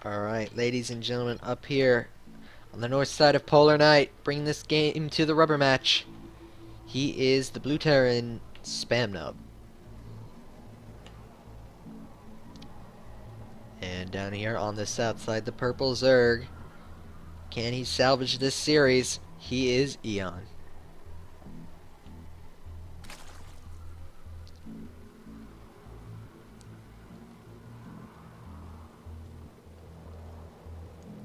Alright, ladies and gentlemen, up here on the north side of Polar Night, bringing this game to the rubber match. He is the Blue Terran Spamnub. And down here on the south side, the Purple Zerg. Can he salvage this series? He is EON.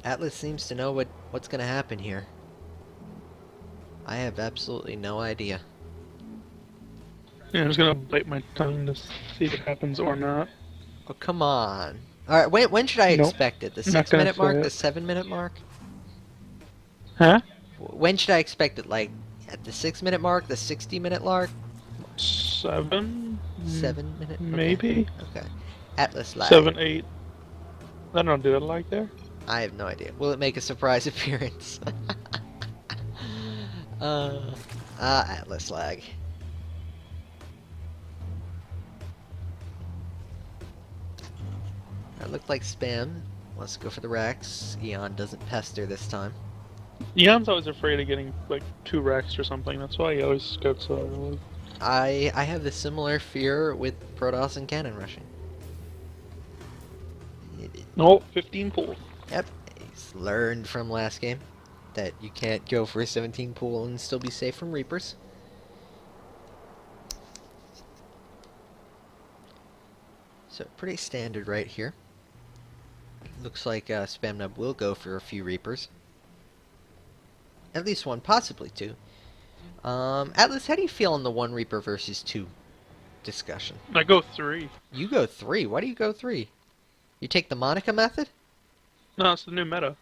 Atlas seems to know what's going to happen here. I have absolutely no idea. Yeah, I'm just gonna bite my tongue to see if it happens or not. Oh, come on. Alright, when should I Nope. expect it? The I'm not gonna 6-minute mark? say The it. 7-minute mark? Huh? When should I expect it? Like, at the 6-minute mark? The 60-minute mark? 7? 7-minute? Maybe? Okay. Atlas lag. 7, 8. I don't know, did it like there? I have no idea. Will it make a surprise appearance? Atlas lag. It looked like Spam wants to go for the Rex. Eon doesn't pester this time. Eon's always afraid of getting, like, 2 racks or something. That's why he always goes so early. I have the similar fear with Protoss and cannon rushing. No, 15 pool. Yep, he's learned from last game that you can't go for a 17 pool and still be safe from Reapers. So pretty standard right here. Looks like Spamnub will go for a few Reapers. At least one, possibly two. Atlas, how do you feel on the 1 Reaper versus 2 discussion? I go 3. You go 3. Why do you go 3? You take the Monica method? No, it's the new meta.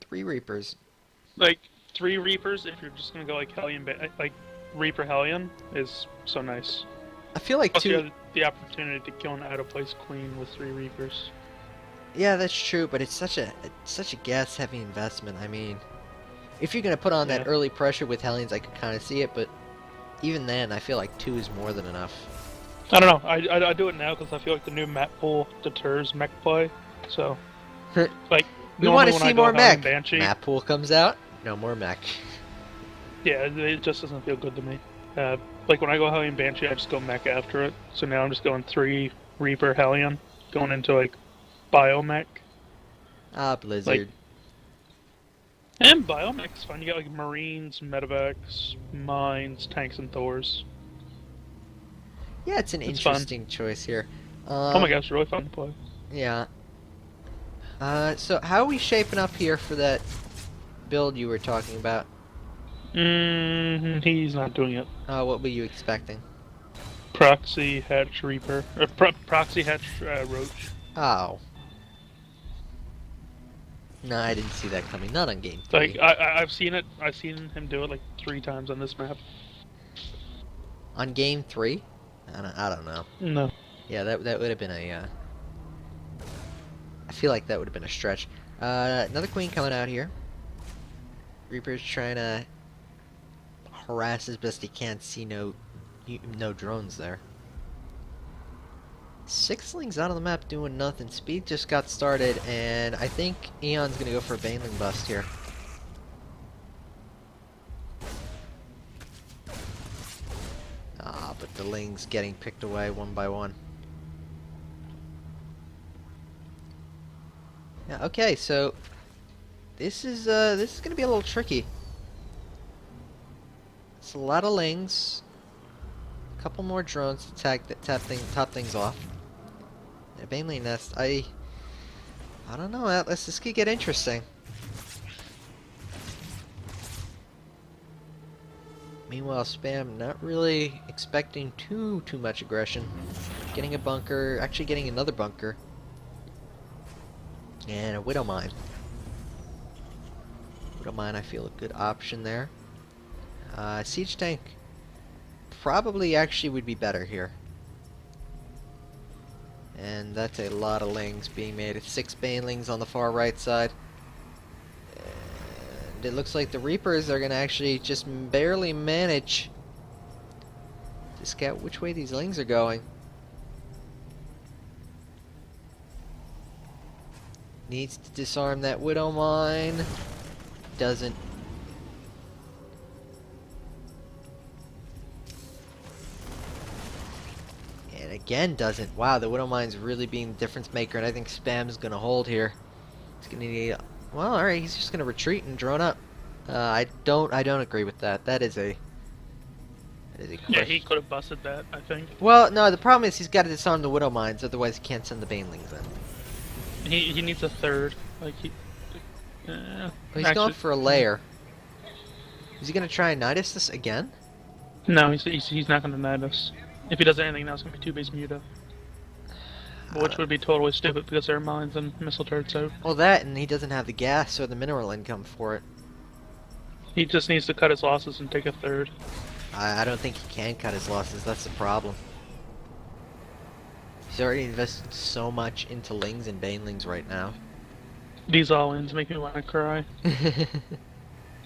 3 Reapers. Like, 3 Reapers, if you're just gonna go like Hellion, like Reaper Hellion, is so nice. I feel like Plus, you 2... have the opportunity to kill an out-of-place queen with 3 Reapers. Yeah, that's true, but it's such a gas-heavy investment. I mean, if you're gonna put on that early pressure with Hellions, I could kind of see it, but even then, I feel like 2 is more than enough. I don't know. I do it now because I feel like the new map pool deters mech play. So, like, we want to when see I go more mech. Banshee, Map pool comes out, no more mech. yeah, it just doesn't feel good to me. Like when I go Hellion Banshee, I just go mech after it. So now I'm just going 3 Reaper Hellion, going into like Biomech. Ah, Blizzard. Like, and Biomech's fun. You got like Marines, Medevacs, Mines, Tanks, and Thors. Yeah, it's an interesting choice here. Oh my gosh, it's really fun to play. Yeah. So how are we shaping up here for that build you were talking about? He's not doing it. What were you expecting? Proxy Hatch Reaper. Or Proxy Hatch Roach. Oh. No, I didn't see that coming. Not on game 3. Like, I've seen it. I've seen him do it like 3 times on this map. On game 3? I don't know. No. Yeah, that would have been a... I feel like that would have been a stretch. Another queen coming out here. Reaper's trying to harass as best he can. See no drones there. 6-lings out on the map doing nothing. Speed just got started, and I think Eon's gonna go for a Baneling bust here. Ah, but the Ling's getting picked away one by one. Yeah, okay, so this is gonna be a little tricky. It's a lot of Lings. A couple more drones to top things off. A Baneling nest. I don't know, Atlas. This could get interesting. Meanwhile, Spam not really expecting too much aggression. Getting a bunker, actually getting another bunker. And a Widow Mine. Widow Mine, I feel a good option there. Siege Tank probably actually would be better here. And that's a lot of Lings being made. It's 6 Banelings on the far right side. And it looks like the Reapers are going to actually just barely manage to scout which way these Lings are going. Needs to disarm that Widow Mine. Doesn't. And again doesn't. Wow, the Widow Mine's really being the difference maker, and I think Spam's gonna hold here. He's gonna need. Well, all right, he's just gonna retreat and drone up. I don't agree with that. That is a. Yeah, he could have busted that, I think. Well, no, the problem is he's got to disarm the Widow Mines, otherwise he can't send the Banelings in. He needs a third. Like Well, he's going for a layer. Is he gonna try and Nidus this again? No, he's not gonna knight us. If he does anything now, it's gonna be 2-base Muta. Which would be totally stupid because there are mines and missile turrets out. Well, that, and he doesn't have the gas or the mineral income for it. He just needs to cut his losses and take a third. I don't think he can cut his losses, that's the problem. He's already invested so much into Lings and Banelings right now. These all-ins make me want to cry.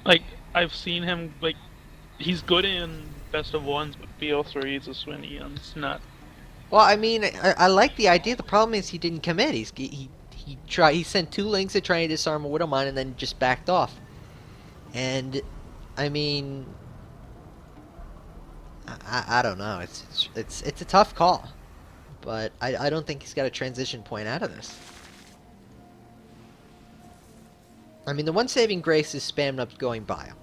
Like, I've seen him, like, he's good in best of ones, but BO3 is when EON's not. Well, I mean, I like the idea. The problem is he didn't commit. He sent 2 Lings to try and disarm a Widow Mine and then just backed off. And, I mean, I don't know. It's a tough call, but I don't think he's got a transition point out of this. I mean, the one saving grace is Spamnub going bio,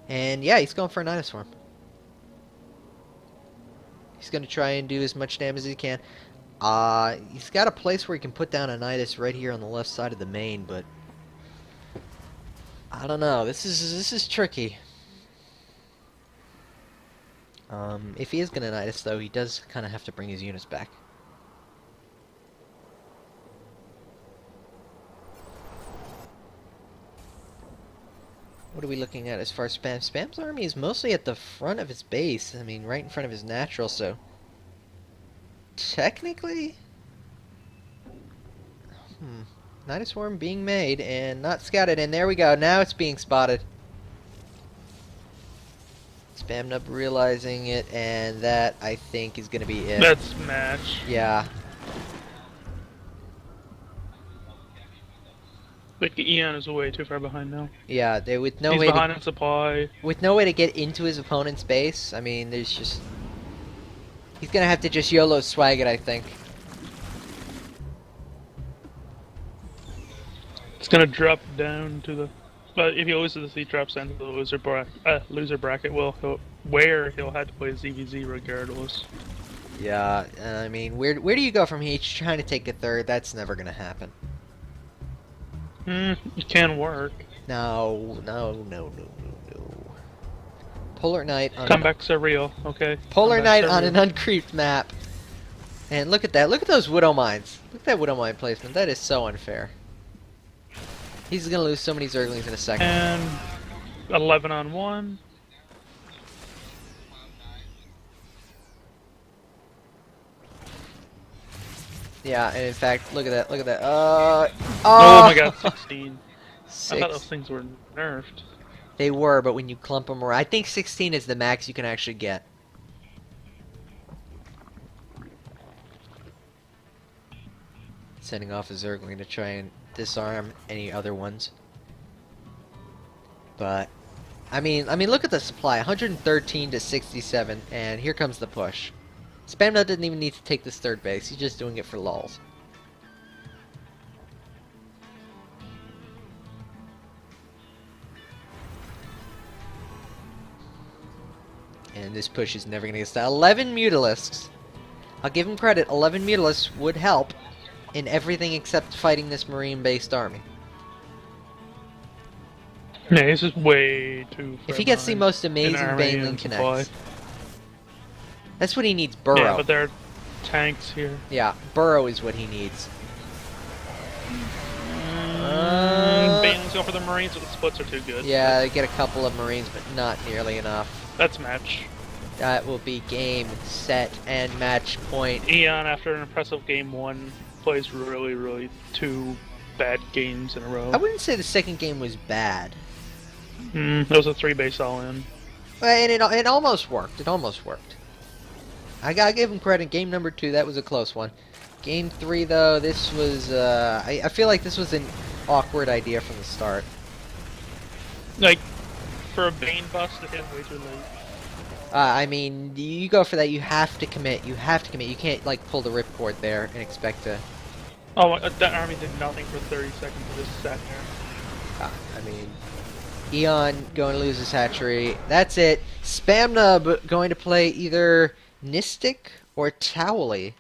and yeah, he's going for a Nidus Swarm. He's going to try and do as much damage as he can. He's got a place where he can put down a Nidus right here on the left side of the main, but I don't know. This is tricky. If he is going to Nidus, though, he does kind of have to bring his units back. What are we looking at as far as Spam? Spam's army is mostly at the front of his base. I mean, right in front of his natural, so technically, Nidus Swarm being made and not scouted, and there we go. Now it's being spotted. Spamnub realizing it, and that, I think, is going to be it. That's match. Yeah. Like, EON is way too far behind now. Yeah, they with no He's way behind in supply. with no way to get into his opponent's base. I mean, there's just he's gonna have to just YOLO swag it, I think. It's gonna drop down to the. But if he loses this, he drops down to the loser bracket. Where he'll have to play ZVZ regardless. Yeah, I mean, where do you go from here? He's trying to take a third. That's never gonna happen. It can work. No. Polar Knight on Comebacks are real, okay? Polar Comebacks Knight are on real. an uncreeped map. And look at that. Look at those Widow Mines. Look at that Widow Mine placement. That is so unfair. He's gonna lose so many Zerglings in a second. And 11 on 1. Yeah, and in fact, look at that. Look at that. Oh my god, 16. I thought those things were nerfed. They were, but when you clump them around, I think 16 is the max you can actually get. Sending off a Zergling to try and disarm any other ones. But I mean, look at the supply, 113 to 67, and here comes the push. Spamnub didn't even need to take this third base. He's just doing it for lulz. And this push is never going to get started. 11 Mutalisks. I'll give him credit. 11 Mutalisks would help in everything except fighting this marine-based army. Yeah, this is way too. If he gets the most amazing Baneling connects. That's what he needs, Burrow. Yeah, but there are tanks here. Yeah, Burrow is what he needs. Banelings go for the Marines, but the splits are too good. Yeah, they get a couple of Marines, but not nearly enough. That's match. That will be game, set, and match point. EON, after an impressive game 1, plays really 2 bad games in a row. I wouldn't say the second game was bad. It was a 3-base all-in. And it almost worked. It almost worked. I gotta give him credit. Game number 2, that was a close one. Game 3, though, this was, I feel like this was an awkward idea from the start. Like, for a Bane bust to hit way too late. I mean, you go for that, you have to commit. You have to commit. You can't, like, pull the ripcord there and expect to... Oh, that army did nothing for 30 seconds of this sat there. I mean, EON going to lose his hatchery. That's it. Spamnub going to play either Nistic or Towley.